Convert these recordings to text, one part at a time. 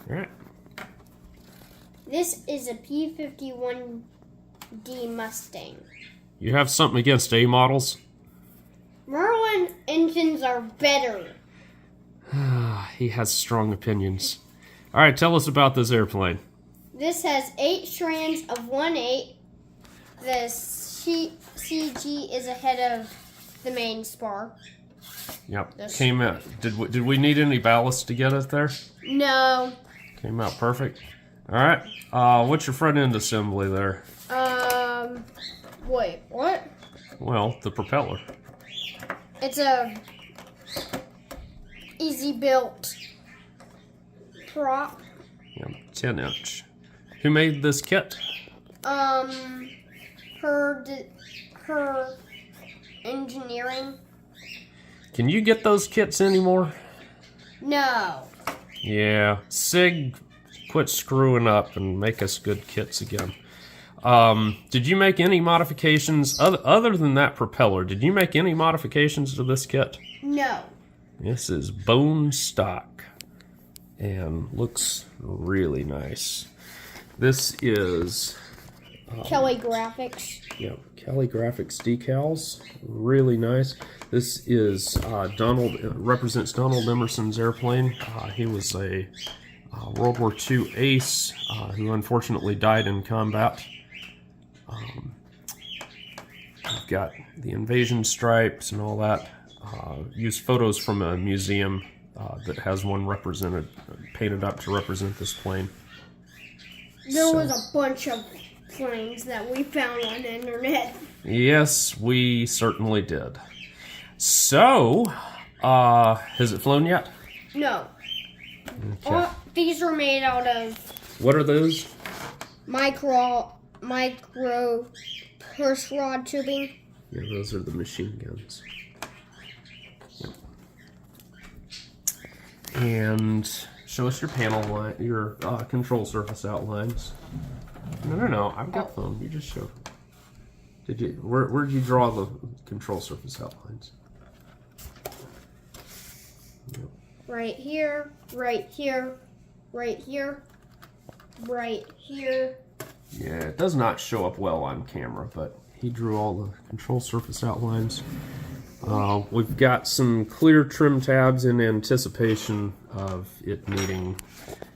All right. This is a P-51 Mustang. You have something against A models? Merlin engines are better. He has strong opinions. All right, tell us about this airplane. This has 8 strands of 1/8. The CG is ahead of the main spar. Yep, came out. Did we need any ballast to get it there? No. Came out perfect. All right. What's your front end assembly there? Wait, what? Well, the propeller. It's a easy built prop. Yeah, 10-inch. Who made this kit? Her engineering. Can you get those kits anymore? No. Yeah, SIG quit screwing up and make us good kits again. Did you make any modifications other than that propeller? Did you make any modifications to this kit? No. This is bone stock and looks really nice. This is Kelly Graphics. yeah, Kelly Graphics decals, really nice. This is represents Donald Emerson's airplane. He was a World War II ace who unfortunately died in combat. I've got the invasion stripes and all that. Used photos from a museum that has one painted up to represent this plane. There was a bunch of planes that we found on the internet. Yes, we certainly did. So, has it flown yet? No. Okay. These are made out of What are those? micro push rod tubing. Yeah, those are the machine guns. Yep. And show us your panel line, your control surface outlines. No, I've got them. You just showed them. Did you? Where'd you draw the control surface outlines? Yep. Right here, right here, right here, right here. Yeah, it does not show up well on camera, but he drew all the control surface outlines. We've got some clear trim tabs in anticipation of it needing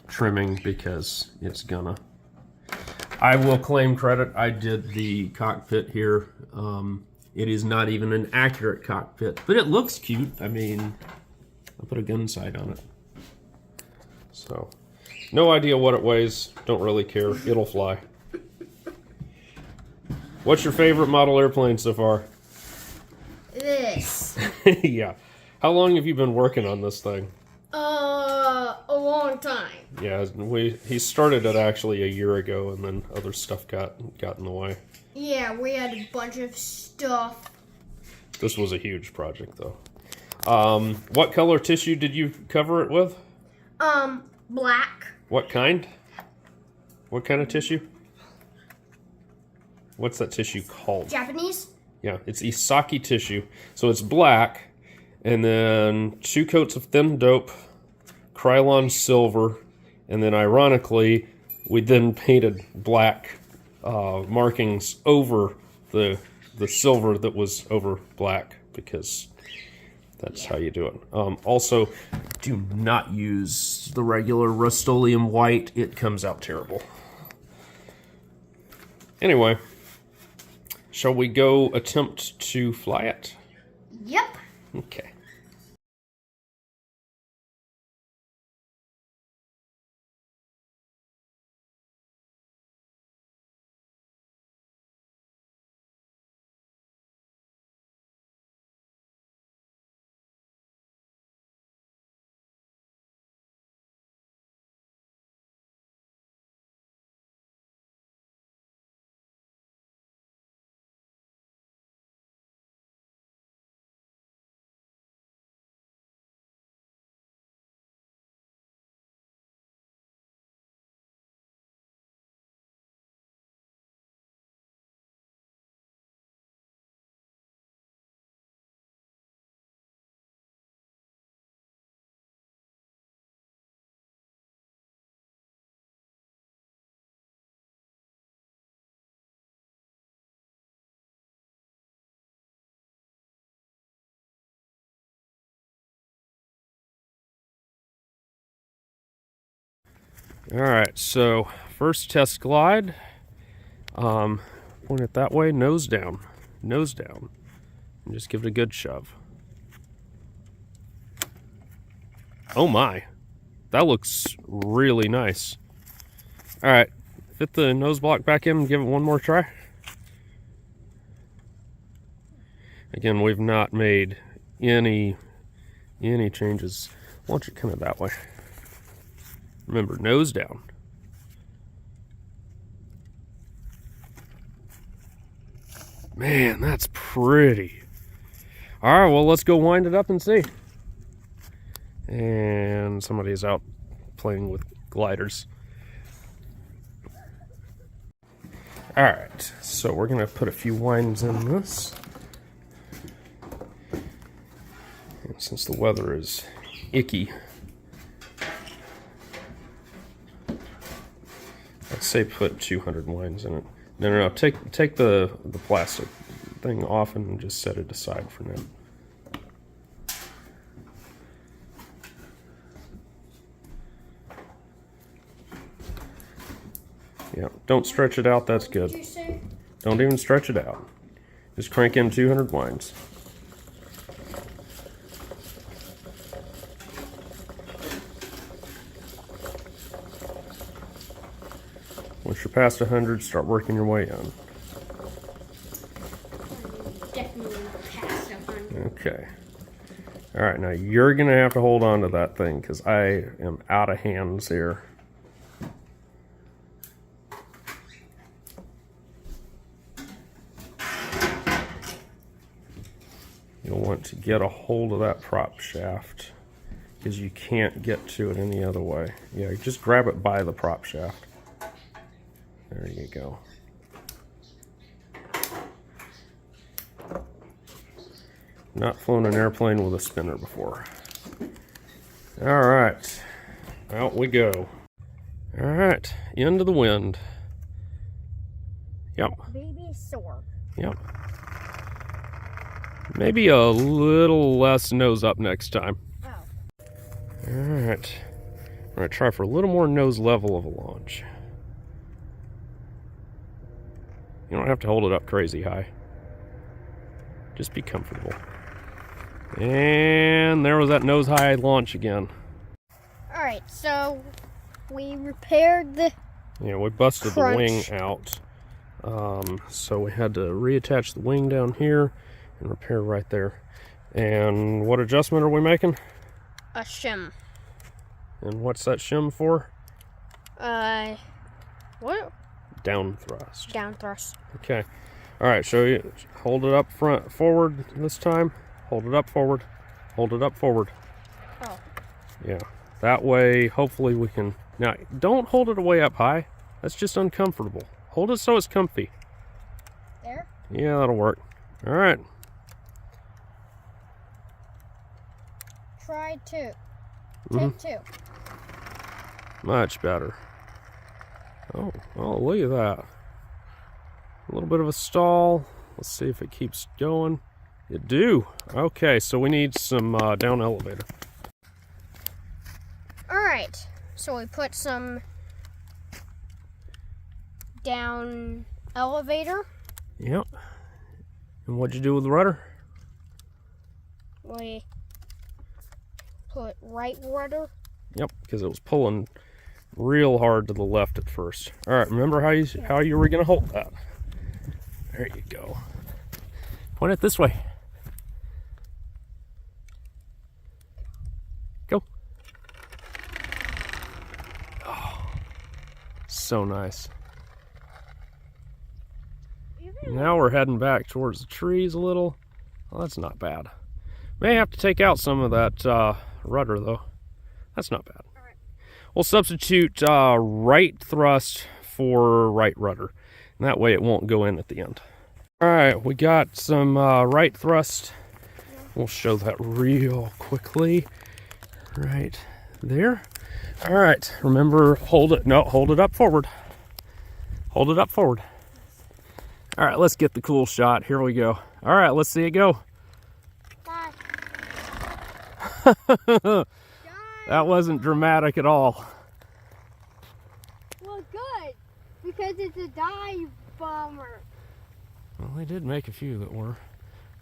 trimming because it's gonna. I will claim credit. I did the cockpit here. It is not even an accurate cockpit, but it looks cute. I mean, I put a gun sight on it. So, no idea what it weighs. Don't really care. It'll fly. What's your favorite model airplane so far? This. Yeah. How long have you been working on this thing? A long time. Yeah, he started it actually a year ago, and then other stuff got in the way. Yeah, we had a bunch of stuff. This was a huge project, though. What color tissue did you cover it with? Black. What kind? What kind of tissue? What's that tissue called? Japanese. Yeah, it's Isaki tissue. So it's black, and then 2 coats of thin dope, Krylon silver, and then ironically, we then painted black markings over the silver that was over black because that's how you do it. Also, do not use the regular Rust-Oleum white. It comes out terrible. Anyway, shall we go attempt to fly it? Yep. Okay. All right, so first test glide. Point it that way, nose down, and just give it a good shove. Oh my, that looks really nice. All right, fit the nose block back in and give it one more try. Again, we've not made any changes. Launch it kind of that way. Remember, nose down. Man, that's pretty. All right, well, let's go wind it up and see. And somebody's out playing with gliders. All right, so we're gonna put a few winds in this. And since the weather is icky, I'd say put 200 winds in it. No, take the plastic thing off and just set it aside for now. Yeah, don't stretch it out, that's good. Don't even stretch it out. Just crank in 200 winds. Once you're past 100, start working your way in. Definitely past 100. Okay. All right, now you're gonna have to hold on to that thing because I am out of hands here. You'll want to get a hold of that prop shaft because you can't get to it any other way. Yeah, just grab it by the prop shaft. There you go. Not flown an airplane with a spinner before. All right, out we go. All right, into the wind. Yep. Baby sore. Yep. Maybe a little less nose up next time. Oh. All right. I'm gonna try for a little more nose level of a launch. You don't have to hold it up crazy high. Just be comfortable. And there was that nose high launch again. All right, so we repaired the Yeah, we busted crunch. the wing out. So we had to reattach the wing down here and repair right there. And what adjustment are we making? A shim. And what's that shim for? What? Down thrust. Down thrust. Okay. All right, show you. Hold it up forward this time. Hold it up forward. Hold it up forward. Oh. Yeah. That way, hopefully we can... Now, don't hold it way up high. That's just uncomfortable. Hold it so it's comfy. There? Yeah, that'll work. All right. Try two. Mhm. Take two. Much better. Oh, look at that. A little bit of a stall. Let's see if it keeps going. It do. Okay, so we need some down elevator. All right, so we put some down elevator. Yep. And what'd you do with the rudder? We put right rudder. Yep, because it was pulling real hard to the left at first. All right, remember how you were gonna hold that. There you go. Point it this way. Go. Oh, so nice. Now we're heading back towards the trees a little. Well, that's not bad. May have to take out some of that rudder though. That's not bad. All right. We'll substitute right thrust for right rudder. And that way it won't go in at the end. All right, we got some right thrust. We'll show that real quickly. Right there. All right, remember, hold it up forward. Hold it up forward. All right, let's get the cool shot. Here we go. All right, let's see it go. Bye. That wasn't dramatic at all. because it's a dive bomber. Well, they did make a few that were.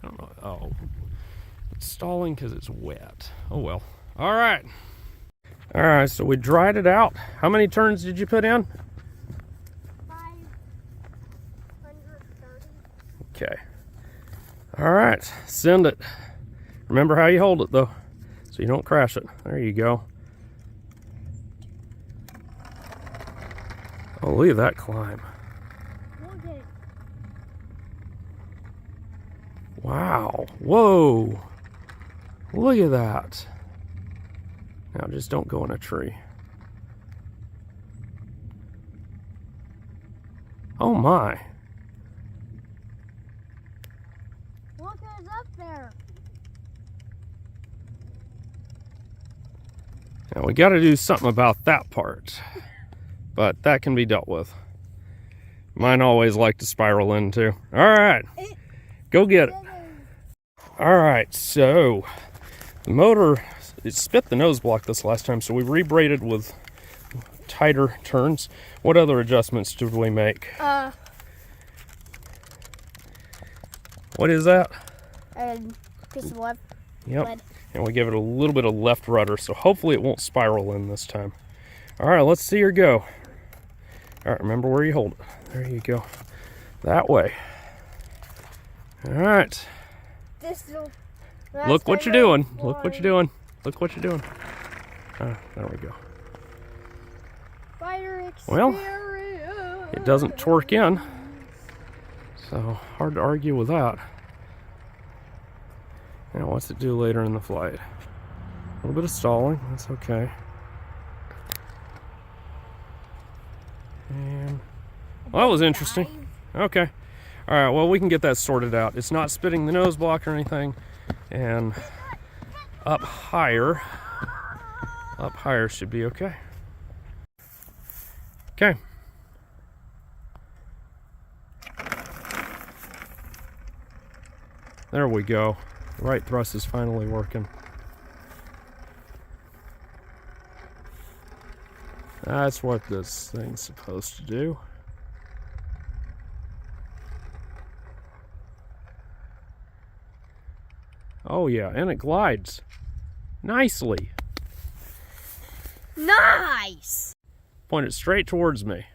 I don't know. Oh, it's stalling because it's wet. Oh well. All right. All right. So we dried it out. How many turns did you put in? 530. Okay. All right. Send it. Remember how you hold it though, so you don't crash it. There you go. Oh, look at that climb. Okay. Wow. Whoa. Look at that. Now just don't go in a tree. Oh my. Look who's up there. Now we got to do something about that part. But that can be dealt with. Mine always like to spiral in too. All right, go get it. All right, so the motor, it spit the nose block this last time, so we rebraided with tighter turns. What other adjustments did we make? What is that? A piece of lead. Yep, and we give it a little bit of left rudder, so hopefully it won't spiral in this time. All right, let's see her go. All right, remember where you hold it. There you go. That way. All right. Look what you're doing. Look what you're doing. Look what you're doing. There we go. Well, it doesn't torque in, so hard to argue with that. Now, what's it do later in the flight? A little bit of stalling. That's okay. And well, that was interesting. Okay. All right, well, we can get that sorted out. It's not spitting the nose block or anything. And up higher should be okay. Okay. There we go. The right thrust is finally working. That's what this thing's supposed to do. Oh yeah, and it glides nicely. Nice! Point it straight towards me.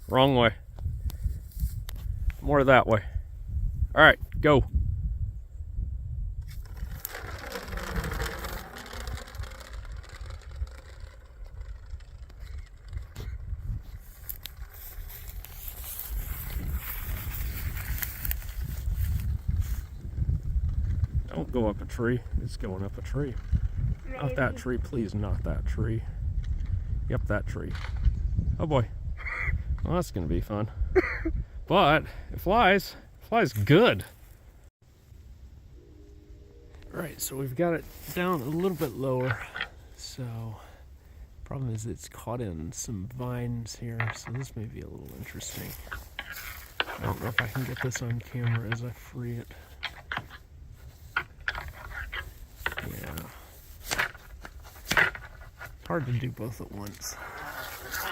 Wrong way. More that way. All right, go. Don't go up a tree. It's going up a tree. Maybe. Not that tree, please, not that tree. Yep, that tree. Oh boy. Well, that's gonna be fun. But it flies. It flies good. Alright, so we've got it down a little bit lower. So problem is it's caught in some vines here, so this may be a little interesting. I don't know if I can get this on camera as I free it. Yeah. Hard to do both at once. Let's see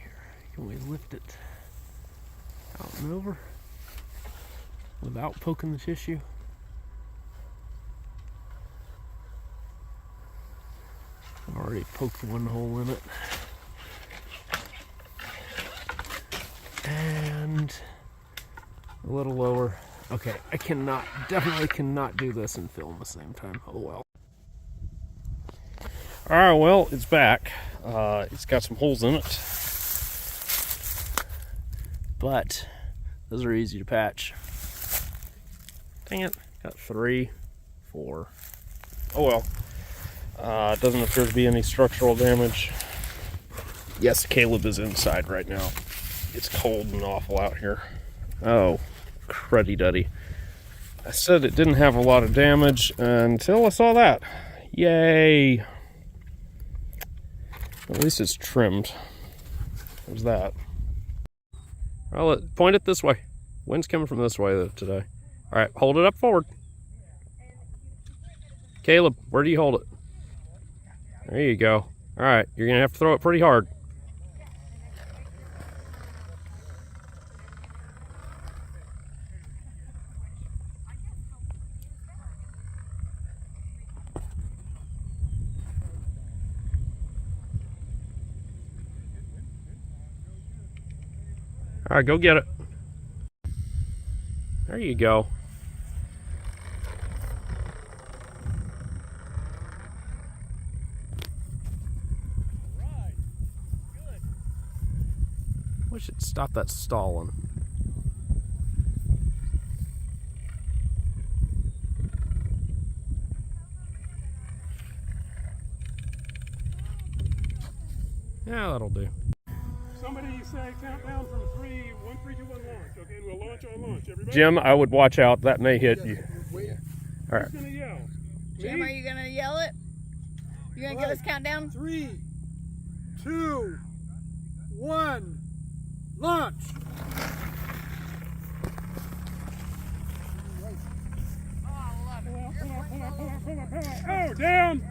here. Can we lift it out and over without poking the tissue? I've already poked one hole in it. And a little lower. Okay, I definitely cannot do this and film at the same time. Oh well. Alright, well, it's back. It's got some holes in it. But those are easy to patch. Dang it, got 3, 4. Oh well. It doesn't appear to be any structural damage. Yes, Caleb is inside right now. It's cold and awful out here. Oh, cruddy duddy. I said it didn't have a lot of damage until I saw that. Yay! At least it's trimmed. There's that. Well, point it this way. Wind's coming from this way today. All right, hold it up forward. Caleb, where do you hold it? There you go. All right, you're gonna have to throw it pretty hard. All right, go get it. There you go. Wish it'd stop that stalling. Yeah, that'll do. Somebody say countdown from 3, 1, 3, 2, 1, launch. Okay, and we'll launch on launch. Everybody? Jim, I would watch out. That may hit you. All right. Who's gonna yell? Jim, are you gonna yell it? You're gonna give us countdown? 3, 2, 1, launch! Oh, down!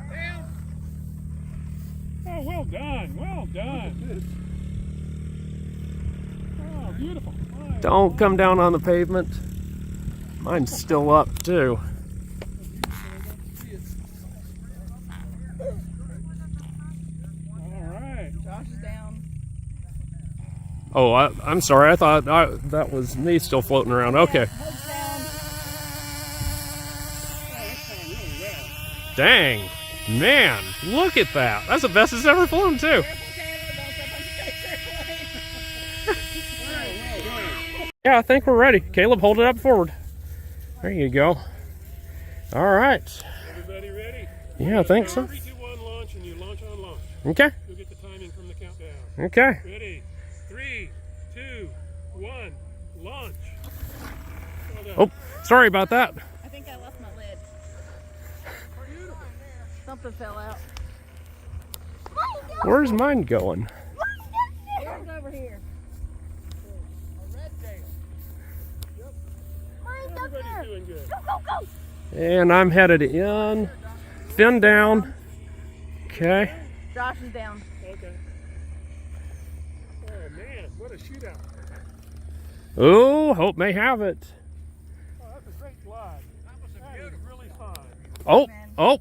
Oh, well done. Well done. Oh, beautiful. Don't come down on the pavement. Mine's still up too. All right. Josh is down. Oh, I'm sorry. I thought that was me still floating around. Okay. Hope's down. Dang. Man, look at that. That's the best it's ever flown too. Yeah, I think we're ready. Caleb, hold it up forward. There you go. All right. Everybody ready? Yeah, I think so. 3, 2, 1, launch, and you launch on launch. Okay. You'll get the timing from the countdown. Okay. Ready? 3, 2, 1, launch. Well done. Oh, sorry about that. I think I left my lid. Something fell out. Where's mine going? Yours over here. Everybody's doing good. And I'm headed in. Fin down. Okay. Josh is down. Okay. Oh, man, what a shootout. Oh, Hope may have it. Oh, that's a great glide. That was really fun. Oh, oh.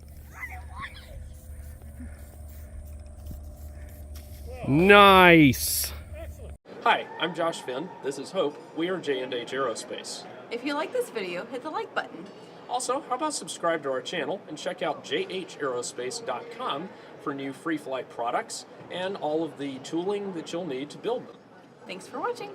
Nice. Excellent. Hi, I'm Josh Finn. This is Hope. We are J&H Aerospace. If you like this video, hit the like button. Also, how about subscribe to our channel and check out jhaerospace.com for new free flight products and all of the tooling that you'll need to build them. Thanks for watching.